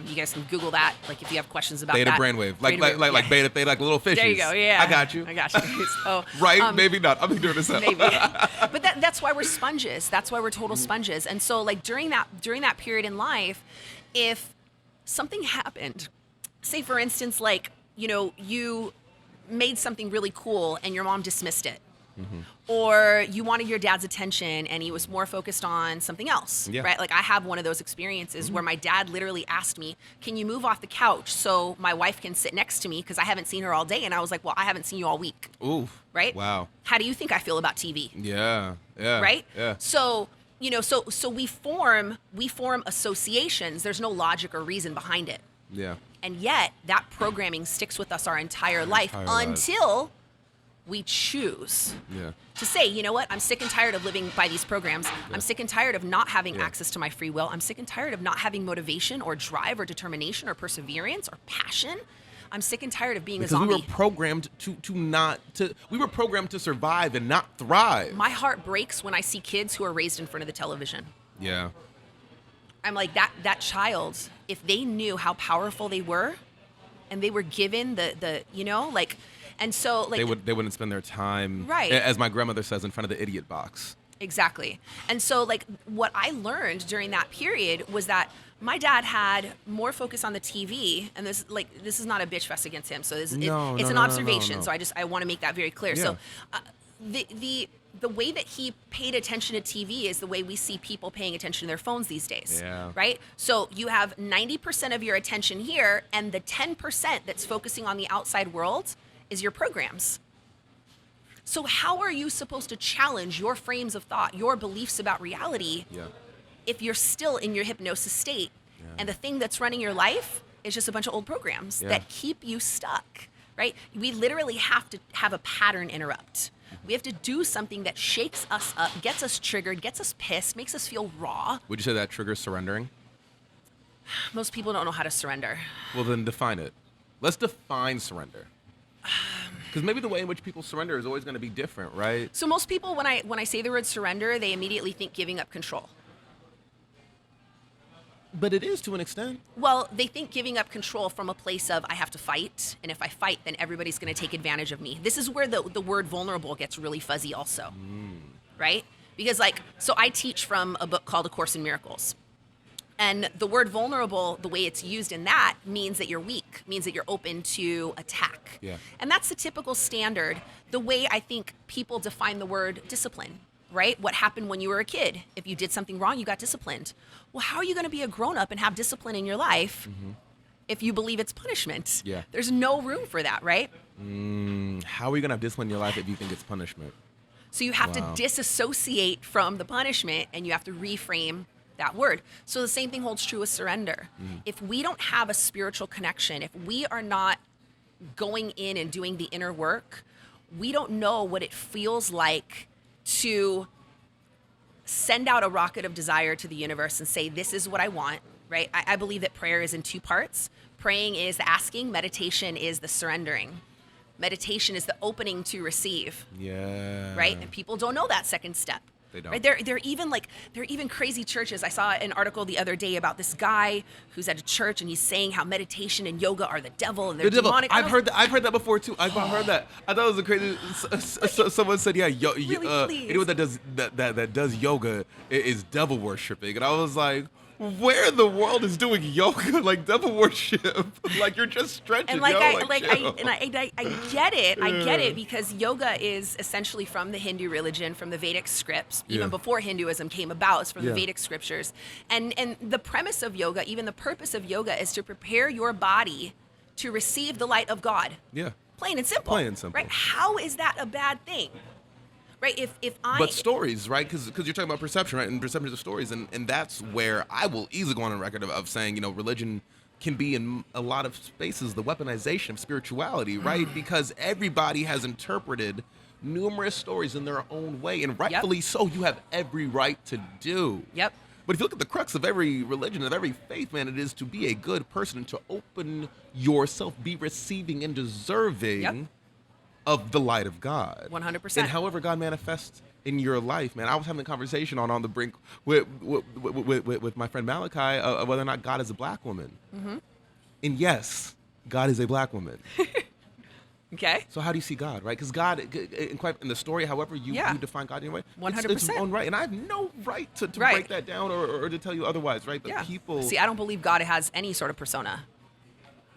You guys can Google that, like, if you have questions about
theta
that.
Brainwave, like beta, theta, like little fishes.
There you go. Yeah,
I got you.
So,
right? Maybe not. I'm doing this.
Maybe, but that's why we're sponges. That's why we're total sponges. And so, like, during that period in life, if something happened, say for instance, like, you know, you made something really cool and your mom dismissed it. Or you wanted your dad's attention and he was more focused on something else, right? Like, I have one of those experiences where my dad literally asked me, can you move off the couch so my wife can sit next to me because I haven't seen her all day? And I was like, well, I haven't seen you all week.
Ooh.
Right?
Wow.
How do you think I feel about TV?
Yeah.
Right?
Yeah.
So, you know, so we form associations. There's no logic or reason behind it.
Yeah.
And yet that programming sticks with us our entire life until we choose to say, you know what, I'm sick and tired of living by these programs. I'm sick and tired of not having access to my free will. I'm sick and tired of not having motivation or drive or determination or perseverance or passion. I'm sick and tired of being a zombie.
We were programmed we were programmed to survive and not thrive.
My heart breaks when I see kids who are raised in front of the television.
Yeah.
I'm like, that child, if they knew how powerful they were and they were given the you know, like, and so, like,
they wouldn't spend their time,
right,
as my grandmother says, in front of the idiot box.
Exactly. And so, like, what I learned during that period was that my dad had more focus on the TV, and this is not a bitch fest against him. So it's an observation. So I want to make that very clear.
Yeah.
So the the way that he paid attention to TV is the way we see people paying attention to their phones these days,
Yeah.
right? So you have 90% of your attention here, and the 10% that's focusing on the outside world is your programs. So how are you supposed to challenge your frames of thought, your beliefs about reality,
Yeah.
if you're still in your hypnosis state, and the thing that's running your life is just a bunch of old programs that keep you stuck, right? We literally have to have a pattern interrupt. We have to do something that shakes us up, gets us triggered, gets us pissed, makes us feel raw.
Would you say that triggers surrendering?
Most people don't know how to surrender.
Well, then define it. Let's define surrender. Because maybe the way in which people surrender is always going to be different, right?
So most people, when I say the word surrender, they immediately think giving up control.
But it is to an extent.
Well, they think giving up control from a place of I have to fight, and if I fight, then everybody's going to take advantage of me. This is where the word vulnerable gets really fuzzy also, right? Because so I teach from a book called A Course in Miracles. And the word vulnerable, the way it's used in that, means that you're weak, means that you're open to attack.
Yeah.
And that's the typical standard, the way I think people define the word discipline, right? What happened when you were a kid? If you did something wrong, you got disciplined. Well, how are you going to be a grown-up and have discipline in your life if you believe it's punishment?
Yeah.
There's no room for that, right?
How are you going to have discipline in your life if you think it's punishment?
So you have to
Wow.
disassociate from the punishment, and you have to reframe that word. So the same thing holds true with surrender. If we don't have a spiritual connection, if we are not going in and doing the inner work, we don't know what it feels like to send out a rocket of desire to the universe and say, this is what I want, right? I believe that prayer is in two parts. Praying is the asking, meditation is the surrendering. Meditation is the opening to receive,
Yeah.
right? And people don't know that second step.
They don't.
Right? They're even crazy churches. I saw an article the other day about this guy who's at a church, and he's saying how meditation and yoga are the devil and they're
The devil.
demonic.
I've heard that before too. I've heard that. I thought it was a crazy. Someone said, "Yeah,
please.
anyone that does yoga is devil worshiping," and I was like, "Where in the world is doing yoga like devil worship? Like you're just stretching."
And I get it. I get it because yoga is essentially from the Hindu religion, from the Vedic scripts, even
Yeah.
before Hinduism came about. It's from the
Yeah.
Vedic scriptures. And the premise of yoga, even the purpose of yoga, is to prepare your body to receive the light of God.
Yeah.
Plain and simple.
Plain and simple.
Right? How is that a bad thing? Right? If I
But stories, right? Because you're talking about perception, right? And perception of stories, and that's where I will easily go on record of saying, religion can be in a lot of spaces the weaponization of spirituality, right? Because everybody has interpreted numerous stories in their own way, and rightfully so. You have every right to do.
Yep.
But if you look at the crux of every religion, of every faith, man, it is to be a good person and to open yourself, be receiving and deserving
Yep.
of the light of God.
100%.
And however God manifests in your life, man. I was having a conversation on the brink with my friend Malachi of whether or not God is a black woman. And yes, God is a black woman.
Okay.
So how do you see God, right? Because God, in the story, however you define God anyway,
100%.
it's own right. And I have no right to
Right.
break that down or to tell you otherwise, right? But
Yeah.
people...
See, I don't believe God has any sort of persona.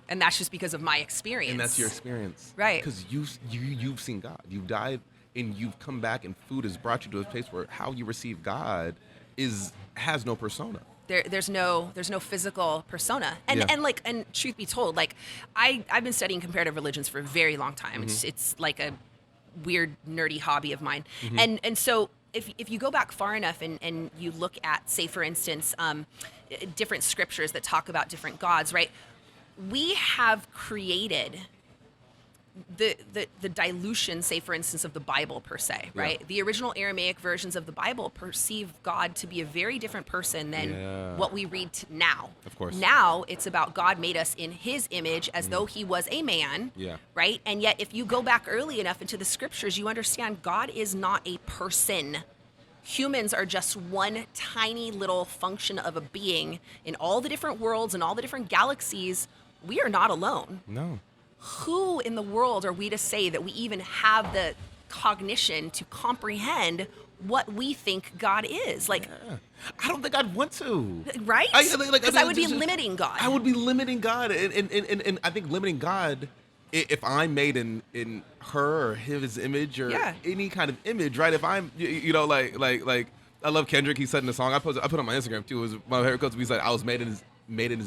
And that's just because of my experience.
And that's your experience.
Right.
Because you've seen God. You've died and you've come back, and food has brought you to a place where how you receive God has no persona.
There's no physical persona. And and truth be told, I've been studying comparative religions for a very long time. It's like a weird nerdy hobby of mine. And so if you go back far enough and you look at, say for instance, different scriptures that talk about different gods, right? We have created the dilution, say for instance, of the Bible per se, right?
Yeah.
The original Aramaic versions of the Bible perceive God to be a very different person than what we read now.
Of course.
Now it's about God made us in his image as though he was a man,
Yeah.
right? And yet if you go back early enough into the scriptures, you understand God is not a person. Humans are just one tiny little function of a being in all the different worlds and all the different galaxies. We are not alone.
No.
Who in the world are we to say that we even have the cognition to comprehend what we think God is?
I don't think I'd want to.
Right? Because I would be limiting God.
I would be limiting God. And I think limiting God if I'm made in her or his image or any kind of image, right? If I'm, like I love Kendrick. He said in the song I put on my Instagram too. It was my favorite quote. He said, "I was made in his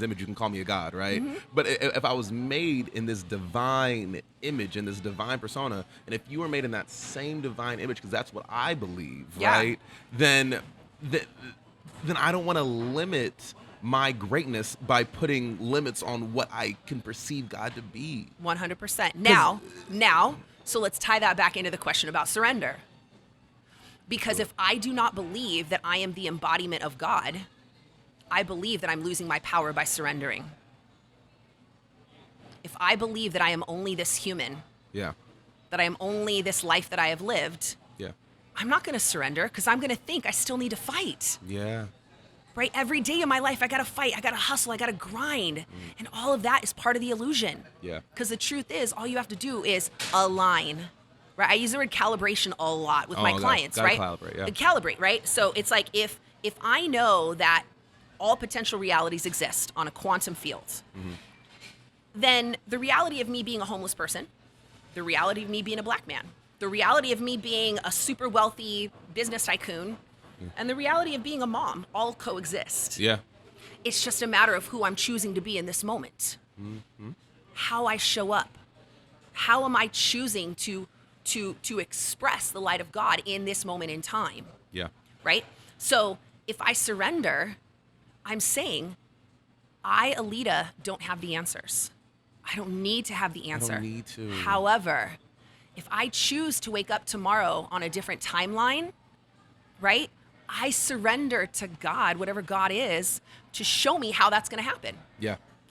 image. You can call me a god," right? But if I was made in this divine image, in this divine persona, and if you were made in that same divine image, because that's what I believe, right? Then I don't want to limit my greatness by putting limits on what I can perceive God to be.
100%. Now, so let's tie that back into the question about surrender. Because if I do not believe that I am the embodiment of God, I believe that I'm losing my power by surrendering. If I believe that I am only this human, that I am only this life that I have lived, I'm not going to surrender because I'm going to think I still need to fight. Right? Every day of my life, I got to fight, I got to hustle, I got to grind. And all of that is part of the illusion. Because the truth is, all you have to do is align. Right? I use the word calibration a lot with my clients, right? Calibrate, right? So it's like if I know that all potential realities exist on a quantum field, then the reality of me being a homeless person, the reality of me being a black man, the reality of me being a super wealthy business tycoon, and the reality of being a mom all coexist. It's just a matter of who I'm choosing to be in this moment. How I show up. How am I choosing to express the light of God in this moment in time? Right? So if I surrender, I'm saying, I, Alida, don't have the answers. I don't need to have the answer.
I don't need to.
However, if I choose to wake up tomorrow on a different timeline, right? I surrender to God, whatever God is, to show me how that's going to happen.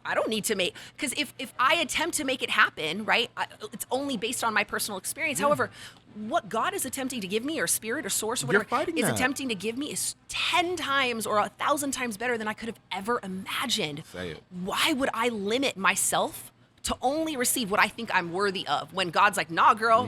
I don't need to because if I attempt to make it happen, right, it's only based on my personal experience. However, what God is attempting to give me, or spirit or source or whatever, is attempting to give me is 10 times or 1,000 times better than I could have ever imagined.
Say it.
Why would I limit myself to only receive what I think I'm worthy of, when God's like, nah, girl,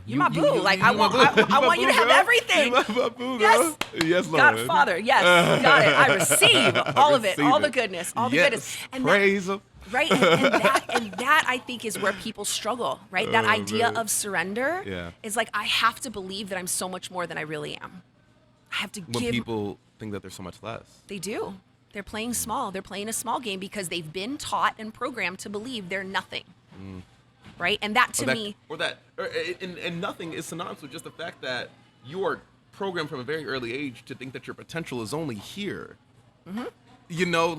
you're my boo. I want you to have everything.
You're my boo, girl. Yes, Lord.
God, Father, yes, got it. I receive all of it, all the goodness, all the goodness.
And praise Him.
Right, and that I think is where people struggle, right? That idea of surrender is like, I have to believe that I'm so much more than I really am. I have to
when people think that there's so much less.
They do. They're playing small. They're playing a small game because they've been taught and programmed to believe they're nothing. Right? And that and nothing is synonymous with just the fact that you are programmed from a very early age to think that your potential is only here. You know,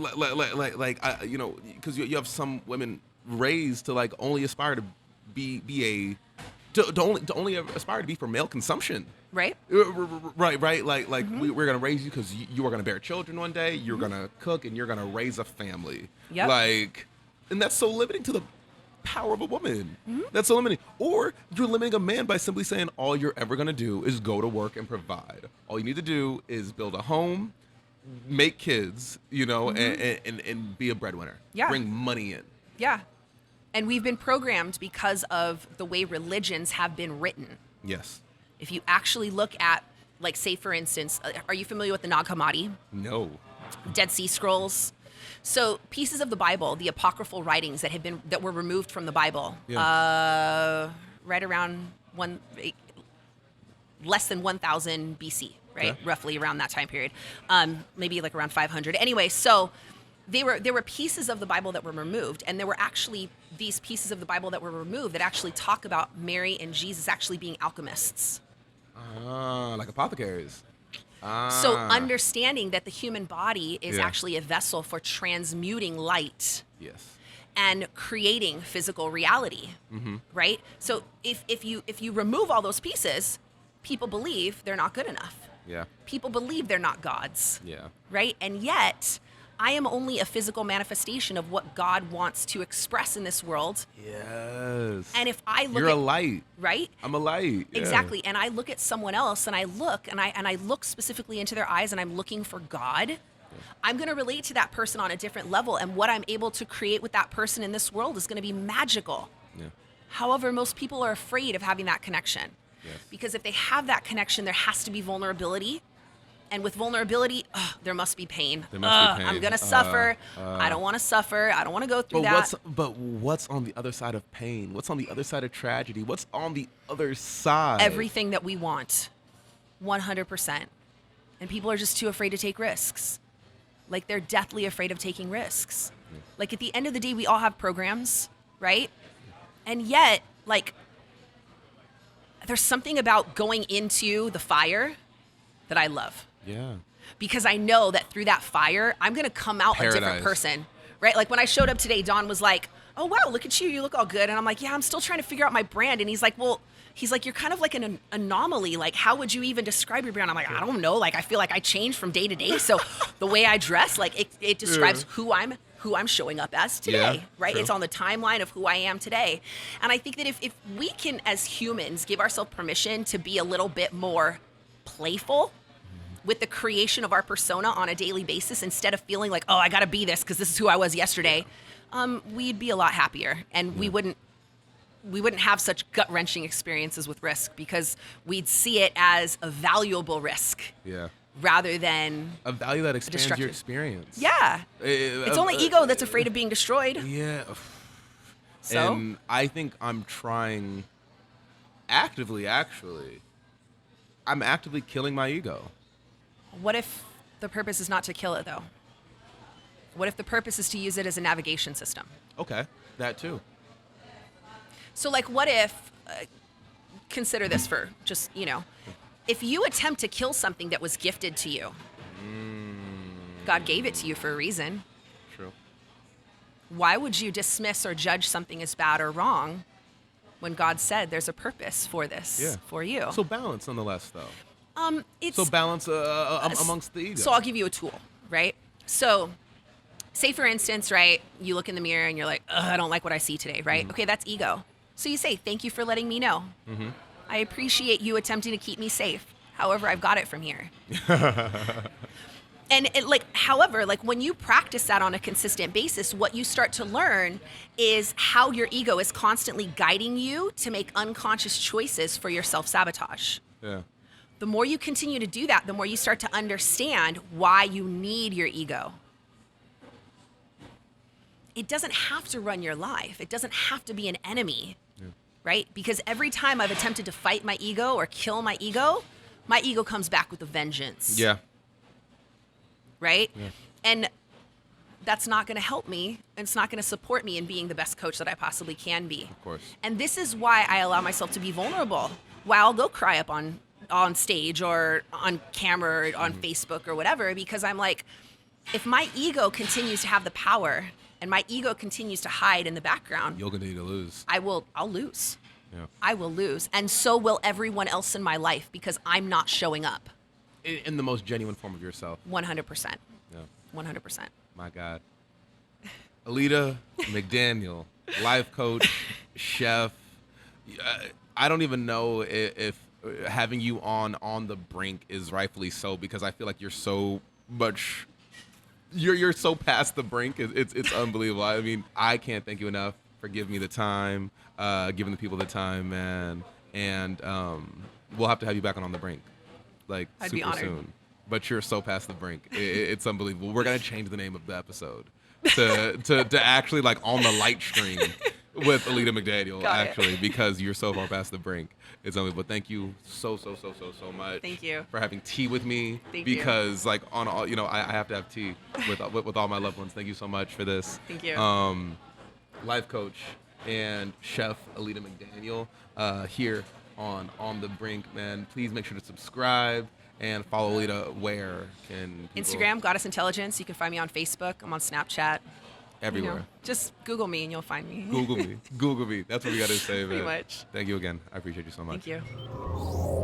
because you have some women raised to like only aspire to to only aspire to be for male consumption. Right. Right. Like we're gonna raise you because you are gonna bear children one day. You're gonna cook and you're gonna raise a family. Like, and that's so limiting to the power of a woman. That's so limiting. Or you're limiting a man by simply saying all you're ever gonna do is go to work and provide. All you need to do is build a home, make kids, and be a breadwinner. Bring money in. And we've been programmed because of the way religions have been written. If you actually look at, like, say, for instance, are you familiar with the Nag Hammadi?
No.
Dead Sea Scrolls. So pieces of the Bible, the apocryphal writings that were removed from the Bible, right around less than 1,000 BC, right? Roughly around that time period, maybe like around 500. Anyway, so there were pieces of the Bible that were removed, and there were actually these pieces of the Bible that were removed that actually talk about Mary and Jesus actually being alchemists.
Like apothecaries.
So understanding that the human body is actually a vessel for transmuting light. And creating physical reality. Right? So if you remove all those pieces, people believe they're not good enough. People believe they're not gods. Right? And yet, I am only a physical manifestation of what God wants to express in this world. And if I look
You're a light.
Right?
I'm a light.
Exactly. And I look at someone else and I look specifically into their eyes and I'm looking for God. I'm going to relate to that person on a different level, and what I'm able to create with that person in this world is going to be magical. However, most people are afraid of having that connection. Because if they have that connection, there has to be vulnerability. And with vulnerability, there must be pain.
There must be pain.
I'm going to suffer. I don't want to suffer. I don't want to go through that.
But what's on the other side of pain? What's on the other side of tragedy? What's on the other side?
Everything that we want, 100%. And people are just too afraid to take risks. Like, they're deathly afraid of taking risks. Like, at the end of the day, we all have programs, right? And yet, like, there's something about going into the fire that I love.
Yeah.
Because I know that through that fire, I'm going to come out a different person, right? Like, when I showed up today, Don was like, oh, wow, look at you. You look all good. And I'm like, yeah, I'm still trying to figure out my brand. And he's like, you're kind of like an anomaly. Like, how would you even describe your brand? I'm like, I don't know. Like, I feel like I change from day to day. So the way I dress, like, it describes who I'm showing up as today, right?
True.
It's on the timeline of who I am today. And I think that if we can, as humans, give ourselves permission to be a little bit more playful with the creation of our persona on a daily basis, instead of feeling like, oh, I got to be this because this is who I was yesterday, we'd be a lot happier. And we wouldn't have such gut-wrenching experiences with risk, because we'd see it as a valuable risk.
Yeah.
Rather than
a value that expands your experience.
Yeah. It's only ego that's afraid of being destroyed.
Yeah.
So?
And I think I'm trying actively, actually. I'm actively killing my ego.
What if the purpose is not to kill it, though? What if the purpose is to use it as a navigation system?
Okay, that too.
So, like, what if, consider this for just, if you attempt to kill something that was gifted to you, God gave it to you for a reason.
True.
Why would you dismiss or judge something as bad or wrong when God said there's a purpose for this for you?
So balance, nonetheless, though.
It's
so balance amongst the ego.
So I'll give you a tool, right? So say, for instance, right, you look in the mirror and you're like, I don't like what I see today, right? Okay, that's ego. So you say, thank you for letting me know. I appreciate you attempting to keep me safe. However, I've got it from here. And however, when you practice that on a consistent basis, what you start to learn is how your ego is constantly guiding you to make unconscious choices for your self-sabotage.
Yeah.
The more you continue to do that, the more you start to understand why you need your ego. It doesn't have to run your life. It doesn't have to be an enemy, right? Because every time I've attempted to fight my ego or kill my ego comes back with a vengeance.
Yeah.
Right?
Yeah.
And that's not going to help me, and it's not going to support me in being the best coach that I possibly can be.
Of course.
And this is why I allow myself to be vulnerable. While I'll go cry up on stage or on camera or on Facebook or whatever, because I'm like, if my ego continues to have the power and my ego continues to hide in the background,
you'll continue to lose.
I'll lose.
Yeah.
I will lose. And so will everyone else in my life, because I'm not showing up.
In the most genuine form of yourself.
100%.
Yeah.
100%.
My God. Alida McDaniel, life coach, chef. I don't even know if having you on the brink is rightfully so, because I feel like you're so much, you're so past the brink. It's unbelievable. I mean, I can't thank you enough for giving me the time, giving the people the time, man. And we'll have to have you back on the brink, like,
I'd
super
be honored.
soon. But you're so past the brink. It's unbelievable. We're gonna change the name of the episode to actually, like, on the light stream with Alida McDaniel, actually, because you're so far past the brink. It's unbelievable. But thank you so much.
Thank you
for having tea with me.
Thank
because, like, on all, I have to have tea with all my loved ones. Thank you so much for this.
Thank you.
Life coach and chef Alida McDaniel here on the brink, man. Please make sure to subscribe and follow Alida. Where can people...
Instagram, Goddess Intelligence. You can find me on Facebook. I'm on Snapchat.
Everywhere.
Just Google me and you'll find me.
Google me. Google me. That's what we got to say, man.
Pretty much.
Thank you again. I appreciate you so much.
Thank you.